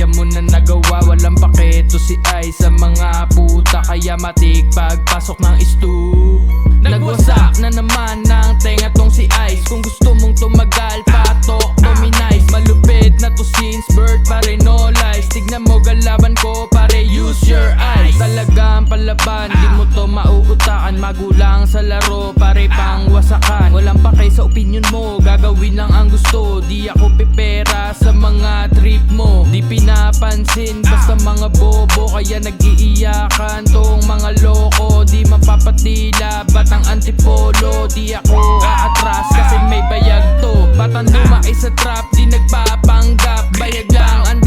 kaya mo na nagawa. Walang paketo si Ice sa mga puta, kaya matik pagpasok ng stoop. Nagwasak na naman ng tenga tong si Ice. Kung gusto mong tumagal, patok, dominize. Malupit na to since birth, pare no lies. Tignan mo galaban ko, pare use your eyes. Talagang palaban, di mo to mauutakan. Magulang sa laro, pare pang wasakan. Walang pake sa opinion mo, gagawin lang ang gusto. Di ako pipera sa mga trip mo. Di pinapansin, basta mga bobo. Kaya nag-iiyakan tong mga loko. Di mapapatila, batang antipolo. Di ako aatras kasi may bayag to. Batang lumaki sa trap, di nagpapanggap. Bayag lang ang